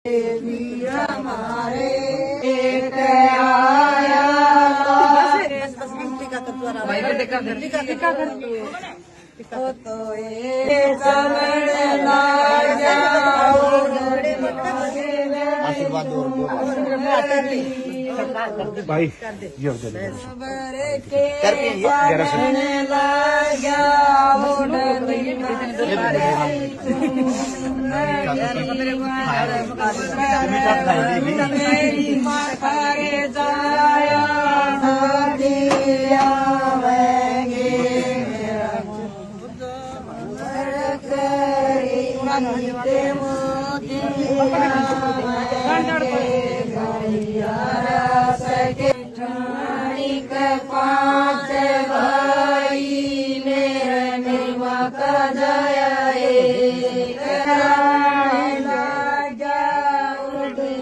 हमारे एक आया तो आशीर्वाद दो भाई पांच भाई मेरे निर्मा का जया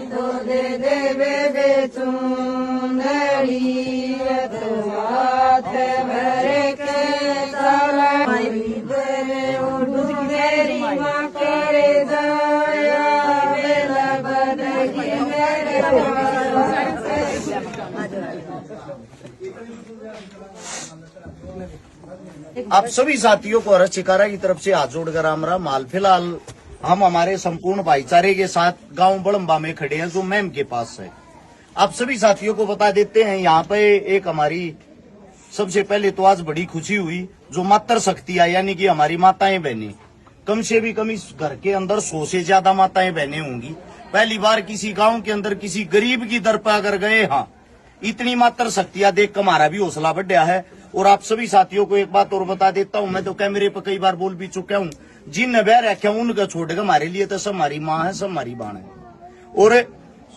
तो दे देवे दे चुंदड़ी हाथ भरे के तेरी माँ करे जया बेला बदगी मेरे आप सभी साथियों को हरस चिकारा की तरफ से हाथ जोड़कर राम राम। हाल फिलहाल हम हमारे संपूर्ण भाईचारे के साथ गांव बड़म्बा में खड़े हैं जो मैम के पास है। आप सभी साथियों को बता देते हैं यहाँ पे एक हमारी सबसे पहले तो आज बड़ी खुशी हुई जो मातृ शक्तियां यानी कि हमारी माताएं बहनें कम से भी कम इस घर के अंदर 100 से ज्यादा माताएं बहनें होंगी। पहली बार किसी गांव के अंदर किसी गरीब की दर पर अगर गए, हाँ इतनी मात्र शक्तियां देख कर हमारा भी हौसला बढ़ा है। और आप सभी साथियों को एक बात और बता देता हूं, मैं तो कैमरे पर कई बार बोल भी चुका हूं, जिन नब्या रखे उनका छोड़कर हमारे लिए तो सब हमारी माँ है, सब हमारी बाण है। और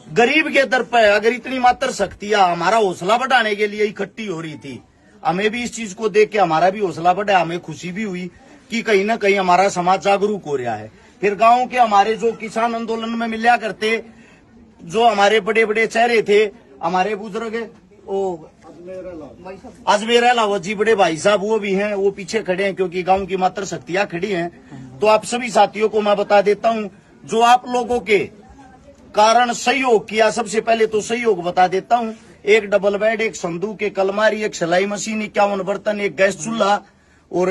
गरीब के दर पर अगर इतनी मात्र शक्तियां हमारा हौसला बढ़ाने के लिए इकट्ठी हो रही थी, हमें भी इस चीज को देख के हमारा भी हौसला बढ़ा, हमें खुशी भी हुई कि कहीं ना कहीं हमारा समाज जागरूक हो रहा है। फिर गांव के हमारे जो किसान आंदोलन में मिला करते, जो हमारे बड़े बड़े चेहरे थे, हमारे बुजुर्ग अजमेर अलावत जी बड़े भाई साहब वो भी हैं, वो पीछे खड़े हैं क्योंकि गांव की मात्र शक्तियां खड़ी हैं। तो आप सभी साथियों को मैं बता देता हूं जो आप लोगों के कारण सहयोग किया, सबसे पहले तो सहयोग बता देता हूं। एक डबल बेड, एक संदूक, एक अलमारी, एक सिलाई मशीन, 51 बर्तन, एक गैस चूल्हा और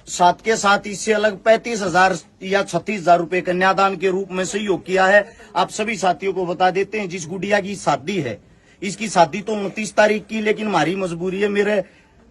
साथ के साथ इससे अलग 35,000 या 36,000 रुपए कन्यादान के रूप में सहयोग किया है। आप सभी साथियों को बता देते हैं जिस गुड़िया की शादी है, इसकी शादी तो 29 तारीख की, लेकिन हमारी मजबूरी है, मेरे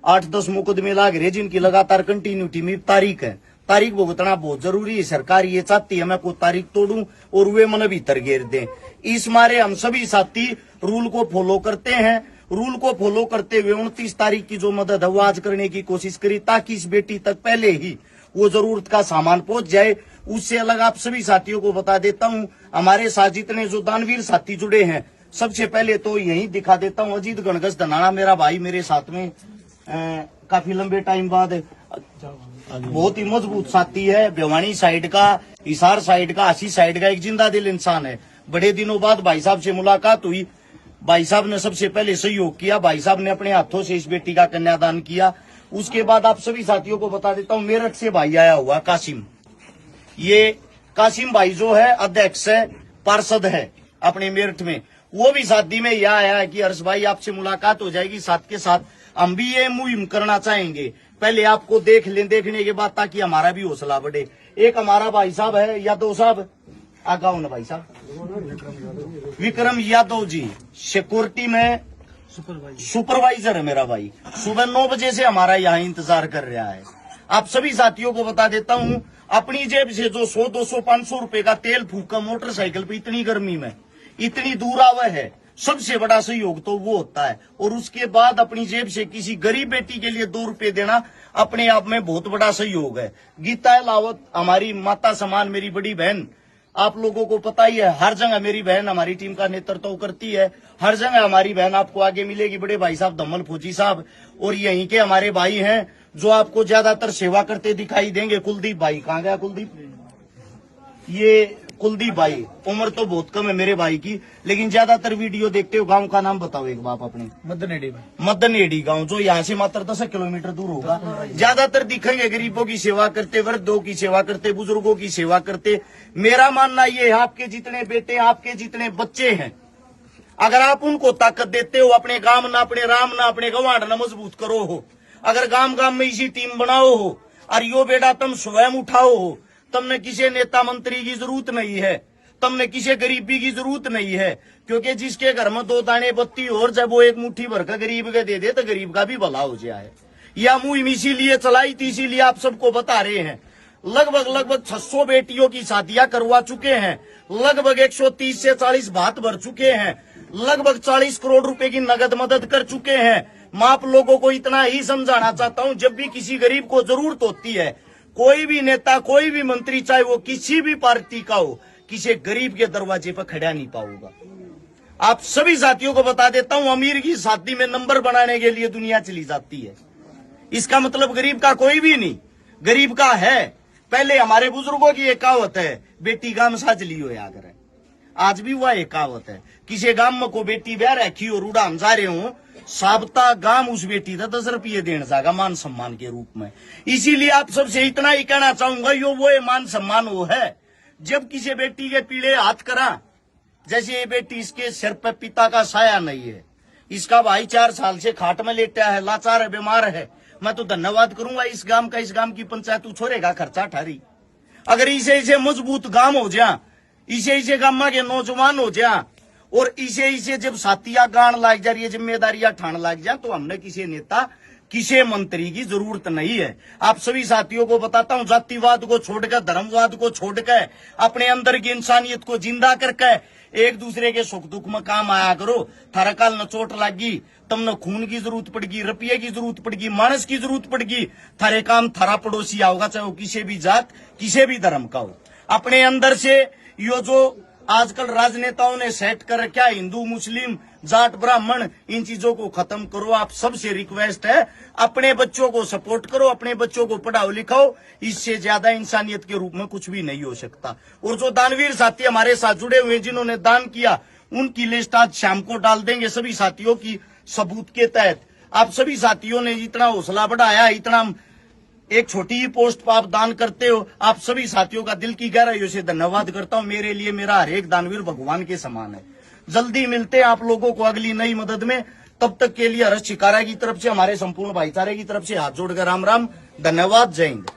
8-10 मुकदमे लाग रहे जिनकी लगातार कंटिन्यूटी में तारीख है। तारीख भुगतना बहुत जरूरी है। सरकार ये चाहती है मैं कोई तारीख तोड़ूं और वे मन भीतर घेर दें। इस मारे हम सभी साथी रूल को फॉलो करते हैं। रूल को फॉलो करते हुए 29 तारीख की जो मदद है वो आज करने की कोशिश करी ताकि इस बेटी तक पहले ही वो जरूरत का सामान पहुंच जाए। उससे अलग आप सभी साथियों को बता देता हूं, हमारे साथ जितने जो दानवीर साथी जुड़े हैं, सबसे पहले तो यही दिखा देता हूं, अजीत गणगस धनाना मेरा भाई मेरे साथ में काफी लंबे टाइम बाद बहुत ही मजबूत साथी है। भिवानी साइड का, हिसार साइड का, आशी साइड का एक जिंदा दिल इंसान है। बड़े दिनों बाद भाई साहब से मुलाकात हुई, भाई साहब ने सबसे पहले सहयोग किया, भाई साहब ने अपने हाथों से इस बेटी का कन्यादान किया। उसके बाद आप सभी साथियों को बता देता हूं मेरठ से भाई आया हुआ कासिम, ये कासिम भाई जो है अध्यक्ष है, पार्षद है अपने मेरठ में, वो भी शादी में यह आया है कि हर्ष भाई आपसे मुलाकात हो जाएगी, साथ के साथ हम भी ये मुहिम करना चाहेंगे, पहले आपको देख लें, देखने के बाद ताकि हमारा भी हौसला बढ़े। एक हमारा भाई साहब है यादव साहब, आगा ना भाई साहब, विक्रम यादव जी सिक्योरिटी में सुपरवाइजर है मेरा भाई, सुबह 9 बजे से हमारा यहाँ इंतजार कर रहा है। आप सभी साथियों को बता देता हूँ अपनी जेब से जो 100, 200, 500 रुपए का तेल फूका मोटरसाइकिल पे इतनी गर्मी में इतनी दूर आवा है, सबसे बड़ा सहयोग तो वो होता है। और उसके बाद अपनी जेब से किसी गरीब बेटी के लिए 2 रुपए देना अपने आप में बहुत बड़ा सहयोग है। गीता अलावत हमारी माता समान मेरी बड़ी बहन, आप लोगों को पता ही है, हर जगह मेरी बहन हमारी टीम का नेतृत्व करती है, हर जगह हमारी बहन आपको आगे मिलेगी। बड़े भाई साहब धम्मल फौजी साहब और यहीं के हमारे भाई हैं जो आपको ज्यादातर सेवा करते दिखाई देंगे। कुलदीप भाई कहाँ गया कुलदीप, ये कुलदीप भाई, उम्र तो बहुत कम है मेरे भाई की, लेकिन ज्यादातर वीडियो देखते हो। गांव का नाम बताओ एक बाप अपने। मदनेडी गांव, जो यहाँ से मात्र 10 किलोमीटर दूर होगा। ज्यादातर दिखेंगे गरीबों की सेवा करते, वृद्धों की सेवा करते, बुजुर्गों की सेवा करते। मेरा मानना ये है, आपके जितने बेटे, आपके जितने बच्चे हैं, अगर आप उनको ताकत देते हो, अपने गांव ना, अपने राम ना, अपने गवांड ना मजबूत करो हो, अगर गांव गांव में इसी टीम बनाओ हो, और यो बेटा तुम स्वयं उठाओ हो, तुमने किसी नेता मंत्री की जरूरत नहीं है, तुमने किसी गरीबी की जरूरत नहीं है। क्योंकि जिसके घर में 2 दाने बत्ती और जब वो एक मुट्ठी भर का गरीब के दे दे तो गरीब का भी भला हो जाए। यह मुहिम इसीलिए चलाई थी, इसीलिए आप सबको बता रहे हैं। लगभग 600 बेटियों की शादियां करवा चुके हैं, लगभग 130 से 40 भात भर चुके हैं, लगभग 40 करोड़ रुपए की नगद मदद कर चुके हैं। मैं आप लोगों को इतना ही समझाना चाहता हूं, जब भी किसी गरीब को जरूरत होती है, कोई भी नेता, कोई भी मंत्री, चाहे वो किसी भी पार्टी का हो, किसी गरीब के दरवाजे पर खड़ा नहीं पाऊंगा। आप सभी साथियों को बता देता हूं, अमीर की शादी में नंबर बनाने के लिए दुनिया चली जाती है। इसका मतलब गरीब का कोई भी नहीं, गरीब का है। पहले हमारे बुजुर्गों की एक कहावत है, बेटी गाम साजली हो यागर है। आज भी वह एक कहावत है, किसी गांव में को बेटी ब्याह रखी और उड़ाम जा रहे हो, साबता गांव उस बेटी का 10 रुपये देने जाएगा मान सम्मान के रूप में। इसीलिए आप सबसे इतना ही कहना चाहूंगा, यो वो मान सम्मान वो है जब किसी बेटी के पीड़े हाथ करा। जैसे ये बेटी, इसके सिर पर पिता का साया नहीं है, इसका भाई 4 साल से खाट में लेटा है, लाचार है, बीमार है। मैं तो धन्यवाद करूंगा इस गांव की पंचायत छोड़ेगा खर्चा ठारी। अगर इसे मजबूत गांव हो जा, इसे गांव के नौजवान हो जा, और इसे जब साथिया गान लाग जा रही है, जिम्मेदारियां ठान लाग जा, तो हमने किसी नेता, किसी मंत्री की जरूरत नहीं है। आप सभी साथियों को बताता हूं, जातिवाद को छोड़कर, धर्मवाद को छोड़कर, अपने अंदर की इंसानियत को जिंदा करके एक दूसरे के सुख दुख में काम आया करो। थारा काल न चोट लागी, तुमने खून की जरूरत पड़गी, रुपये की जरूरत पड़गी, मानस की जरूरत पड़गी, थारे काम थारा पड़ोसी आओगा, चाहे वो किसी भी जात, किसी भी धर्म का हो। अपने अंदर से यो जो आजकल राजनेताओं ने सेट कर रखा, हिंदू मुस्लिम जाट ब्राह्मण, इन चीजों को खत्म करो। आप सबसे रिक्वेस्ट है, अपने बच्चों को सपोर्ट करो, अपने बच्चों को पढ़ाओ लिखाओ। इससे ज्यादा इंसानियत के रूप में कुछ भी नहीं हो सकता। और जो दानवीर साथी हमारे साथ जुड़े हुए, जिन्होंने दान किया, उनकी लिस्ट आज शाम को डाल देंगे सभी साथियों की सबूत के तहत। आप सभी साथियों ने इतना हौसला बढ़ाया, इतना एक छोटी ही पोस्ट पर आप दान करते हो। आप सभी साथियों का दिल की गहराइयों से धन्यवाद करता हूं। मेरे लिए मेरा हर एक दानवीर भगवान के समान है। जल्दी मिलते हैं आप लोगों को अगली नई मदद में। तब तक के लिए हर्ष शिकारा की तरफ से, हमारे संपूर्ण भाईचारे की तरफ से हाथ जोड़कर राम राम, धन्यवाद, जय हिंद।